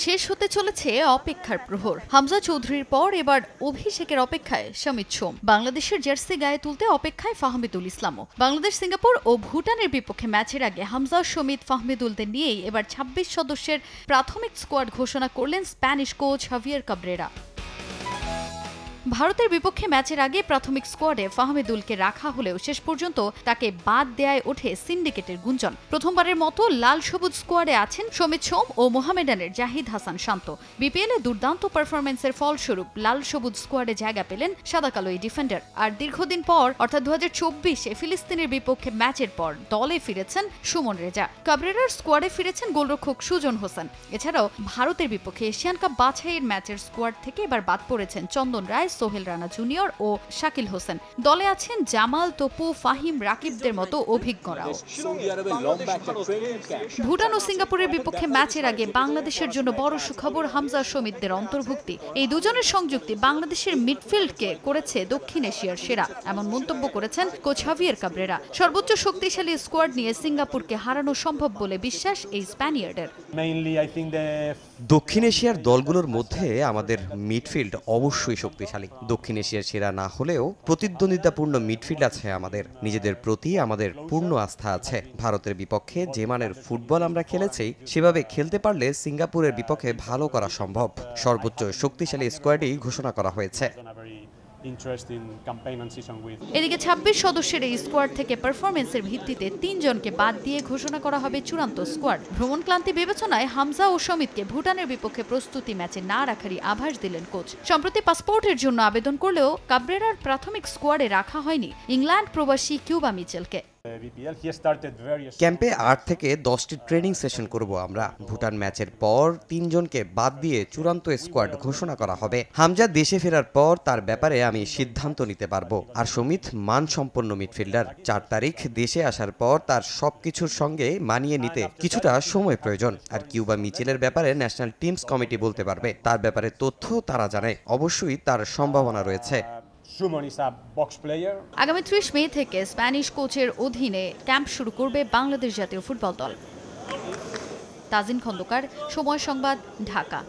শেষ হতে চলেছে অপেক্ষার প্রহর। হামজা চৌধুরীর পর এবার অভিষেকের অপেক্ষায় সমিত সোম। বাংলাদেশের জার্সি গায়ে তুলতে অপেক্ষায় ফাহমিদুল ইসলামও। বাংলাদেশ সিঙ্গাপুর ও ভুটানের বিপক্ষে ম্যাচের আগে হামজা, সমিত, ফাহমিদুলদের নিয়েই এবার ২৬ সদস্যের প্রাথমিক স্কোয়াড ঘোষণা করলেন স্প্যানিশ কোচ হাভিয়ের কাবরেরা। ভারতের বিপক্ষে ম্যাচের আগে প্রাথমিক স্কোয়াডে ফাহমিদুলকে রাখা হলেও শেষ পর্যন্ত তাকে বাদ দেয়ায় ওঠে সিন্ডিকেটের গুঞ্জন। প্রথমবারের মতো লাল সবুজ স্কোয়াডে আছেন সমিত সোম ও মোহামেডানের জাহিদ হাসান শান্ত। বিপিএলে দুর্দান্ত পারফরম্যান্সের ফলস্বরূপ লাল সবুজ স্কোয়াডে জায়গা পেলেন সাদা কালো এই ডিফেন্ডার। আর দীর্ঘদিন পর অর্থাৎ ২০২৪-এ ফিলিস্তিনের বিপক্ষে ম্যাচের পর দলে ফিরেছেন সুমন রেজা। কাবরেরার স্কোয়াডে ফিরেছেন গোলরক্ষক সুজন হোসেন। এছাড়াও ভারতের বিপক্ষে এশিয়ান কাপ বাছাইয়ের ম্যাচের স্কোয়াড থেকে এবার বাদ পড়েছেন চন্দন রায়, সোহেল রানা জুনিয়র ও শাকিল হোসেন। দলে আছেন জামাল, তপু, ফাহিম, রাকিবদের মতো অভিজ্ঞরাও। ভুটান ও সিঙ্গাপুরের বিপক্ষে ম্যাচের আগে বাংলাদেশের জন্য বড় সুখবর হামজা, সমিতদের অন্তর্ভুক্তি। এই দুজনের সংযুক্তি বাংলাদেশের মিডফিল্ডকে করেছে দক্ষিণ এশিয়ার সেরা, এমন মন্তব্য করেছেন কোচ হাভিয়ের কাবরেরা। সর্বোচ্চ শক্তিশালী স্কোয়াড নিয়ে সিঙ্গাপুরকে হারানো সম্ভব বলে বিশ্বাস এই স্প্যানিয়ার্ডের। দক্ষিণ এশিয়ার দলগুলোর মধ্যে আমাদের মিডফিল্ড অবশ্যই শক্তিশালী। দক্ষিণ এশিয়ার সেরা না হলেও প্রতিদ্বন্দ্বিতাপূর্ণ মিডফিল্ড আছে আমাদের। নিজেদের প্রতি আমাদের পূর্ণ আস্থা আছে। ভারতের বিপক্ষে যে মানের ফুটবল আমরা খেলেছি সেভাবে খেলতে পারলে সিঙ্গাপুরের বিপক্ষে ভালো করা সম্ভব। সর্বোচ্চ শক্তিশালী স্কোয়াডই ঘোষণা করা হয়েছে। এদিকে ২৬ সদস্যের এই স্কোয়াড থেকে পারফরমেন্সের ভিত্তিতে ৩ জনকে বাদ দিয়ে ঘোষণা করা হবে চূড়ান্ত স্কোয়াড। ভ্রমণ ক্লান্তি বিবেচনায় হামজা ও সমিতকে ভুটানের বিপক্ষে প্রস্তুতি ম্যাচে না রাখারই আভাস দিলেন কোচ। সম্প্রতি পাসপোর্টের জন্য আবেদন করলেও কাবরেরার প্রাথমিক স্কোয়াডে রাখা হয়নি ইংল্যান্ড প্রবাসী কিউবা মিচেলকে। ক্যাম্পে ৮ থেকে ১০টি ট্রেনিং সেশন করব আমরা। ভুটান ম্যাচের পর ৩ জনকে বাদ দিয়ে চূড়ান্ত স্কোয়াড ঘোষণা করা হবে। হামজা দেশে ফেরার পর তার ব্যাপারে আমি সিদ্ধান্ত নিতে পারবো। আর সমিত মানসম্পন্ন মিডফিল্ডার। ৪ তারিখ দেশে আসার পর তার সবকিছুর সঙ্গে মানিয়ে নিতে কিছুটা সময় প্রয়োজন। আর কিউবা মিচেলের ব্যাপারে ন্যাশনাল টিমস কমিটি বলতে পারবে। তার ব্যাপারে তথ্য তারা জানে। অবশ্যই তার সম্ভাবনা রয়েছে। আগামী ৩০ মে থেকে স্প্যানিশ কোচের অধীনে ক্যাম্প শুরু করবে বাংলাদেশ জাতীয় ফুটবল দল। তাজিন খন্দকার, সময় সংবাদ, ঢাকা।